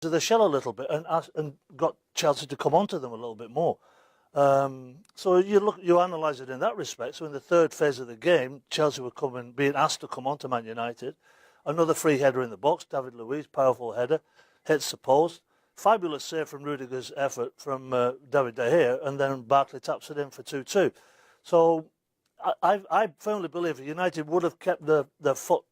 to the shell a little bit and got Chelsea to come onto them a little bit more. So you analyse it in that respect. So in the third phase of the game, Chelsea were being asked to come on to Man United. Another free header in the box, David Luiz, powerful header, hits the post. Fabulous save from Rudiger's effort from David De Gea, and then Barkley taps it in for 2-2. So I firmly believe if United would have kept their foot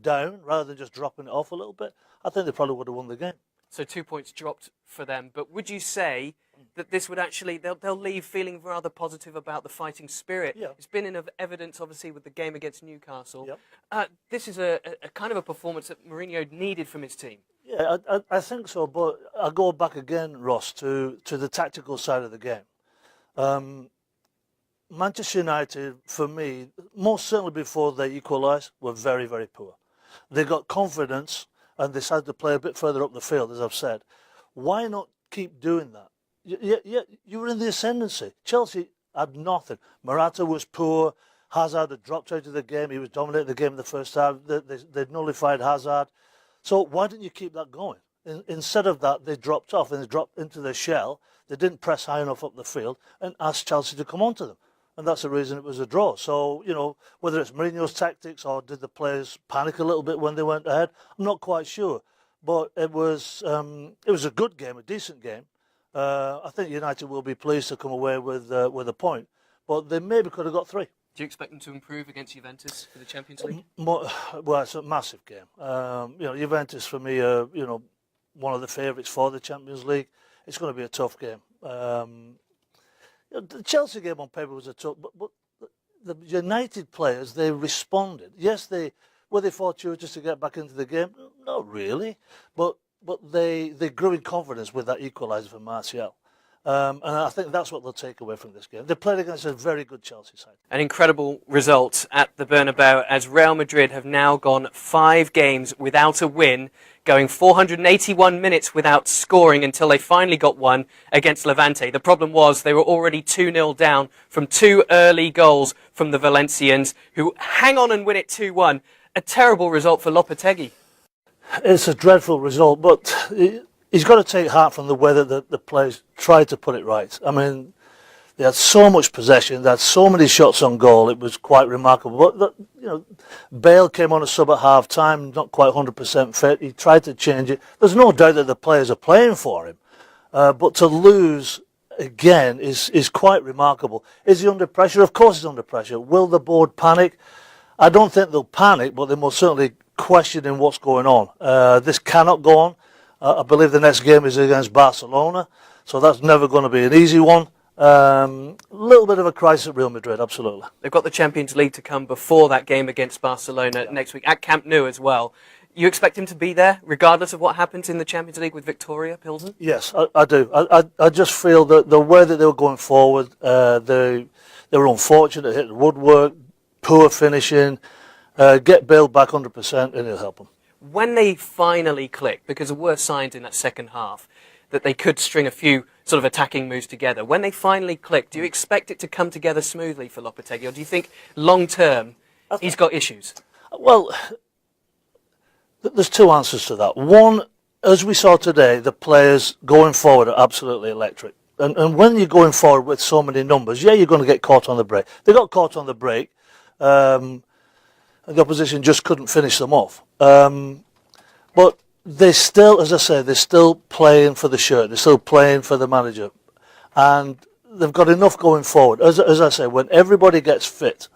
down rather than just dropping it off a little bit, I think they probably would have won the game. So 2 points dropped for them. But would you say that this would actually, they'll leave feeling rather positive about the fighting spirit? Yeah. It's been in evidence, obviously, with the game against Newcastle. Yep. This is a kind of a performance that Mourinho needed from his team. Yeah, I think so. But I go back again, Ross, to the tactical side of the game. Manchester United, for me, most certainly before they equalised, were very, very poor. They got confidence and decided to play a bit further up the field, as I've said. Why not keep doing that? You were in the ascendancy. Chelsea had nothing. Morata was poor. Hazard had dropped out of the game. He was dominating the game in the first half. They'd nullified Hazard. So why didn't you keep that going? Instead of that, they dropped off and they dropped into their shell. They didn't press high enough up the field and asked Chelsea to come onto them. And that's the reason it was a draw. So, whether it's Mourinho's tactics or did the players panic a little bit when they went ahead, I'm not quite sure. But it was a good game, a decent game. I think United will be pleased to come away with a point. But they maybe could have got 3. Do you expect them to improve against Juventus for the Champions League? Well, it's a massive game. Juventus, for me, are one of the favourites for the Champions League. It's going to be a tough game. The Chelsea game on paper was a tough, but the United players, they responded. Yes, were they fortuitous to get back into the game? Not really, but they grew in confidence with that equaliser for Martial. And I think that's what they'll take away from this game. They played against a very good Chelsea side. An incredible result at the Bernabeu as Real Madrid have now gone 5 games without a win, going 481 minutes without scoring until they finally got one against Levante. The problem was they were already 2-0 down from 2 early goals from the Valencians, who hang on and win it 2-1. A terrible result for Lopetegui. It's a dreadful result, but he's got to take heart from the way that the players tried to put it right. I mean, they had so much possession, they had so many shots on goal, it was quite remarkable. But, Bale came on a sub at half-time, not quite 100% fit. He tried to change it. There's no doubt that the players are playing for him. But to lose again is quite remarkable. Is he under pressure? Of course he's under pressure. Will the board panic? I don't think they'll panic, but they most certainly questioning what's going on. This cannot go on. I believe the next game is against Barcelona, so that's never going to be an easy one. Little bit of a crisis at Real Madrid, absolutely. They've got the Champions League to come before that game against Barcelona next week, at Camp Nou as well. You expect him to be there, regardless of what happens in the Champions League with Victoria Pilsen? Yes, I do. I just feel that the way that they were going forward, they were unfortunate, hit the woodwork, poor finishing. Get Bale back 100% and he'll help them. When they finally click, because there were signs in that second half that they could string a few sort of attacking moves together, when they finally click, do you expect it to come together smoothly for Lopetegui, or do you think long-term he's got issues? Well, there's 2 answers to that. One, as we saw today, the players going forward are absolutely electric. And when you're going forward with so many numbers, you're going to get caught on the break. They got caught on the break. The opposition just couldn't finish them off. But they still, as I say, they're still playing for the shirt. They're still playing for the manager. And they've got enough going forward. As I say, when everybody gets fit,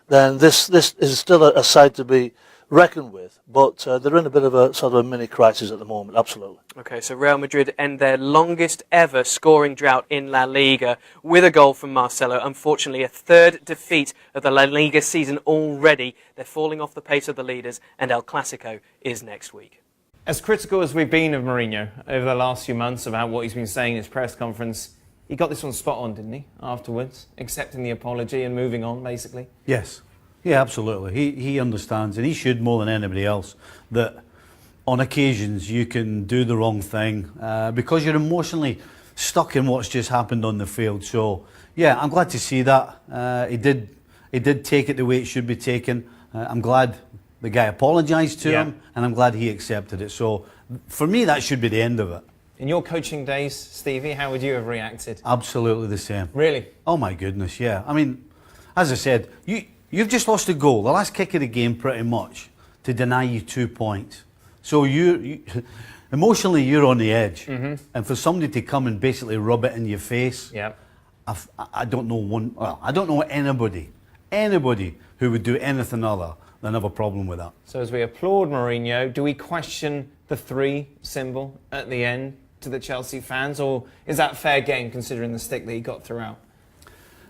then this is still a side to be reckoned with. But they're in a bit of a sort of a mini crisis at the moment, absolutely. Okay, so Real Madrid end their longest ever scoring drought in La Liga with a goal from Marcelo. Unfortunately, a 3rd defeat of the La Liga season already. They're falling off the pace of the leaders, and El Clasico is next week. As critical as we've been of Mourinho over the last few months about what he's been saying in his press conference, he got this one spot on, didn't he, afterwards, accepting the apology and moving on, basically? Yes. Yeah, absolutely. He understands, and he should more than anybody else, that on occasions you can do the wrong thing because you're emotionally stuck in what's just happened on the field. So, yeah, I'm glad to see that. He did take it the way it should be taken. I'm glad the guy apologised to him, and I'm glad he accepted it. So For me, that should be the end of it. In your coaching days, Stevie, how would you have reacted? Absolutely the same. Really? Oh my goodness, yeah. I mean, as I said, you've just lost a goal, the last kick of the game pretty much, to deny you 2 points. So you emotionally you're on the edge. And for somebody to come and basically rub it in your face, Yep. I don't know I don't know anybody who would do anything other than have a problem with that. So as we applaud Mourinho, do we question the 3 symbol at the end to the Chelsea fans, or is that fair game considering the stick that he got throughout?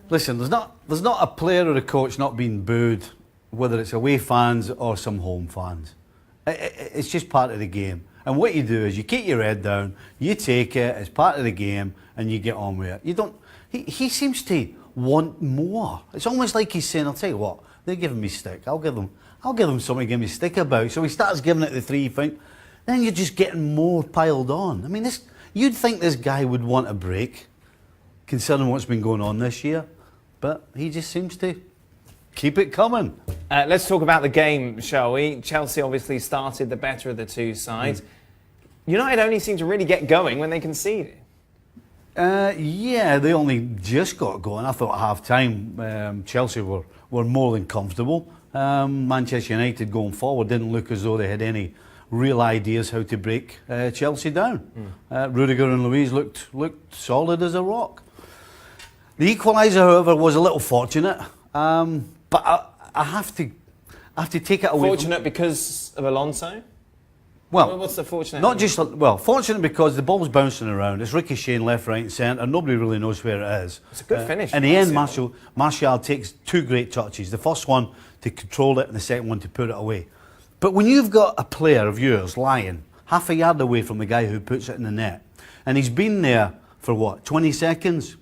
Listen, there's not a player or a coach not being booed, whether it's away fans or some home fans. It's just part of the game. And what you do is you keep your head down, you take it as part of the game, and you get on with it. You don't. He seems to want more. It's almost like he's saying, "I'll tell you what, they're giving me stick. I'll give them something to give me stick about." So he starts giving it the 3 thing. Then you're just getting more piled on. I mean, you'd think this guy would want a break, considering what's been going on this year, but he just seems to keep it coming. Let's talk about the game, shall we? Chelsea obviously started the better of the 2 sides. United only seem to really get going when they conceded. Yeah, they only just got going. I thought at half-time Chelsea were more than comfortable. Manchester United going forward didn't look as though they had any real ideas how to break Chelsea down. Rudiger and Luiz looked solid as a rock. The equaliser, however, was a little fortunate, but I have to take it away. Fortunate because of Alonso? Well, what's the fortunate? Not just fortunate because the ball's bouncing around. It's ricocheting left, right, and centre. Nobody really knows where it is. It's a good finish. In the end, Martial takes 2 great touches. The first one to control it, and the second one to put it away. But when you've got a player of yours lying half a yard away from the guy who puts it in the net, and he's been there for what, 20 seconds?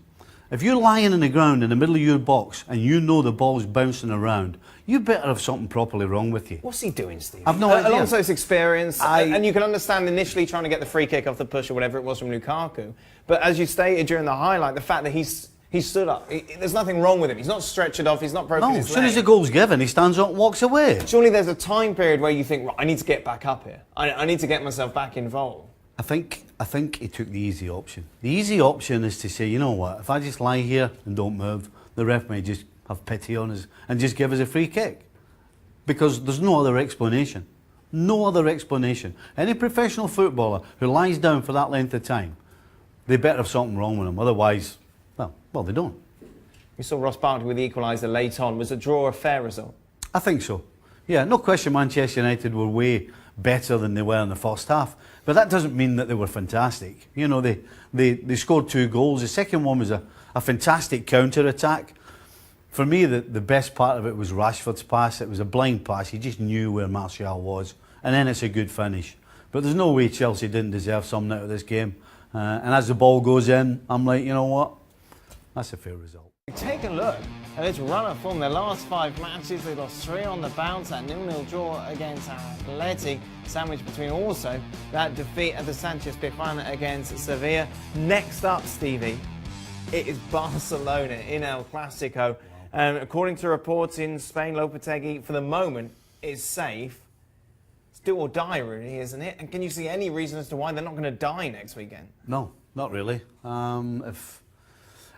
If you're lying in the ground in the middle of your box and you know the ball's bouncing around, you better have something properly wrong with you. What's he doing, Steve? I've no idea. Alonso's experience, and you can understand initially trying to get the free kick off the push or whatever it was from Lukaku. But as you stated during the highlight, the fact that he stood up, there's nothing wrong with him. He's not stretched off, he's not broken his leg. As soon as the goal's given, he stands up and walks away. Surely there's a time period where you think, right, I need to get back up here. I need to get myself back involved. I think he took the easy option. The easy option is to say, you know what, if I just lie here and don't move, the ref may just have pity on us and just give us a free kick. Because there's no other explanation. No other explanation. Any professional footballer who lies down for that length of time, they better have something wrong with them. Otherwise, well, they don't. We saw Ross Barkley with the equaliser late on. Was a draw a fair result? I think so. Yeah, no question Manchester United were way better than they were in the first half. But that doesn't mean that they were fantastic. You know, they scored 2 goals. The second one was a fantastic counter-attack. For me, the best part of it was Rashford's pass. It was a blind pass. He just knew where Martial was. And then it's a good finish. But there's no way Chelsea didn't deserve something out of this game. And as the ball goes in, I'm like, you know what? That's a fair result. Take a look at this run of form. Their last 5 matches, they lost 3 on the bounce. That 0-0 draw against Atleti, sandwiched between also that defeat at the Sanchez Pizjuan against Sevilla. Next up, Stevie, it is Barcelona in El Clasico. And according to reports in Spain, Lopetegui, for the moment, is safe. It's do or die, really, isn't it? And can you see any reason as to why they're not going to die next weekend? No, not really.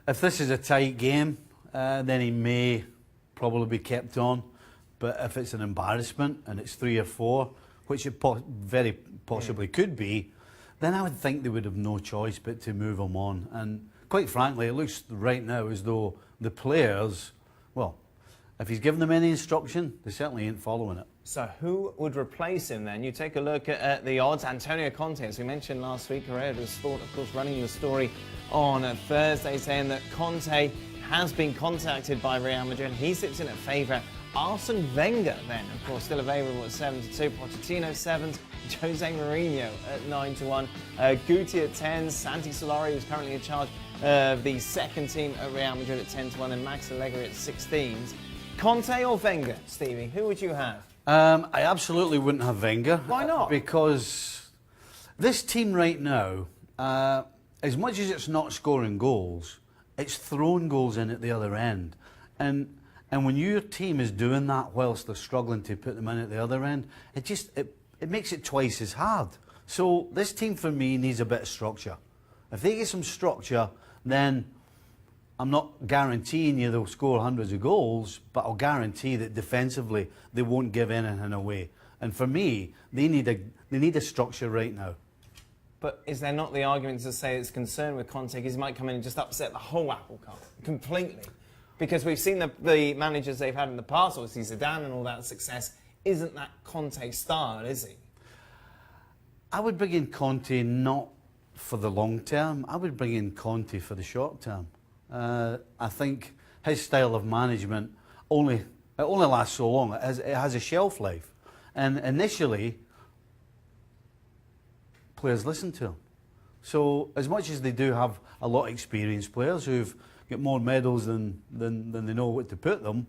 If this is a tight game, then he may probably be kept on. But if it's an embarrassment and it's 3 or 4, which it very possibly could be, then I would think they would have no choice but to move him on. And quite frankly, it looks right now as though the players, well, if he's given them any instruction, they certainly ain't following it. So who would replace him then? You take a look at the odds. Antonio Conte, as we mentioned last week, Correa de Sport, of course, running the story on a Thursday, saying that Conte has been contacted by Real Madrid. He sits in at favourite. Arsene Wenger then, of course, still available at 7-2. Pochettino 7s. Jose Mourinho at 9-1. Guti at 10. Santi Solari, who's currently in charge of the second team at Real Madrid, at 10-1. And Max Allegri at 16s. Conte or Wenger, Stevie? Who would you have? I absolutely wouldn't have Wenger. Why not? Because this team right now, as much as it's not scoring goals, it's throwing goals in at the other end. And when your team is doing that whilst they're struggling to put them in at the other end, it makes it twice as hard. So this team for me needs a bit of structure. If they get some structure, then I'm not guaranteeing you they'll score hundreds of goals, but I'll guarantee that defensively they won't give anything away. And for me, they need a structure right now. But is there not the argument to say it's concerned with Conte because he might come in and just upset the whole apple cart completely? Because we've seen the managers they've had in the past, obviously Zidane and all that success, isn't that Conte style, is he? I would bring in Conte not for the long term, I would bring in Conte for the short term. I think his style of management only lasts so long. It has a shelf life. And initially, players listen to him. So as much as they do have a lot of experienced players who've got more medals than they know what to put them,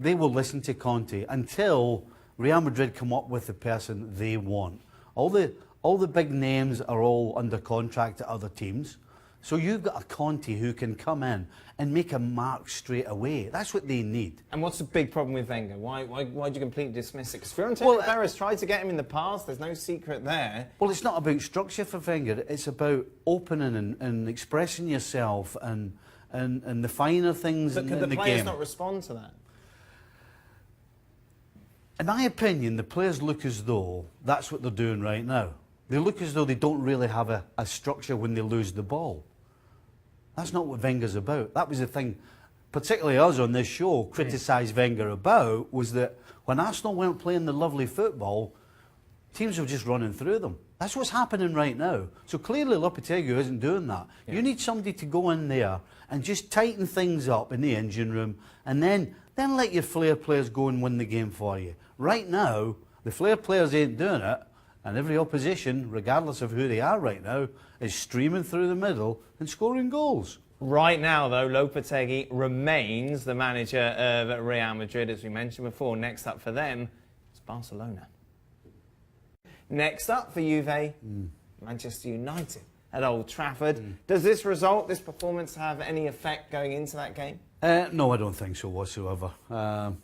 they will listen to Conte until Real Madrid come up with the person they want. All the big names are all under contract at other teams. So you've got a Conte who can come in and make a mark straight away. That's what they need. And what's the big problem with Wenger? Why do you completely dismiss it? Because Florentino Perez tried to get him in the past. There's no secret there. Well, it's not about structure for Wenger. It's about opening and expressing yourself and the finer things in the game. But could the players not respond to that? In my opinion, the players look as though that's what they're doing right now. They look as though they don't really have a structure when they lose the ball. That's not what Wenger's about. That was the thing, particularly us on this show, criticised Wenger about, was that when Arsenal weren't playing the lovely football, teams were just running through them. That's what's happening right now. So clearly Lopetegui isn't doing that. Yeah. You need somebody to go in there and just tighten things up in the engine room and then let your flair players go and win the game for you. Right now, the flair players ain't doing it, and every opposition, regardless of who they are right now, is streaming through the middle and scoring goals. Right now, though, Lopetegui remains the manager of Real Madrid, as we mentioned before. Next up for them is Barcelona. Next up for Juve, Manchester United at Old Trafford. Does this result, this performance, have any effect going into that game? No, I don't think so whatsoever.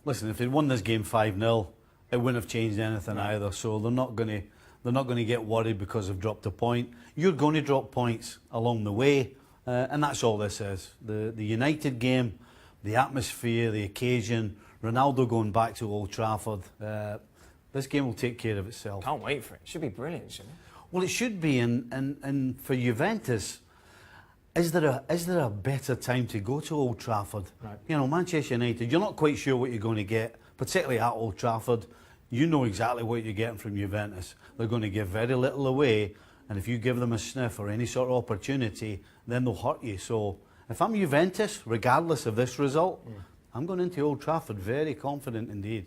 Listen, if they'd won this game 5-0, it wouldn't have changed anything either. So they're not going to get worried because they've dropped a point. You're going to drop points along the way, and that's all this is. The United game, the atmosphere, the occasion, Ronaldo going back to Old Trafford. This game will take care of itself. Can't wait for it. It should be brilliant, shouldn't it? Well, it should be, and for Juventus, is there a better time to go to Old Trafford? Right. You know, Manchester United, you're not quite sure what you're going to get, particularly at Old Trafford. You know exactly what you're getting from Juventus. They're going to give very little away, and if you give them a sniff or any sort of opportunity, then they'll hurt you. So if I'm Juventus, regardless of this result, I'm going into Old Trafford very confident indeed.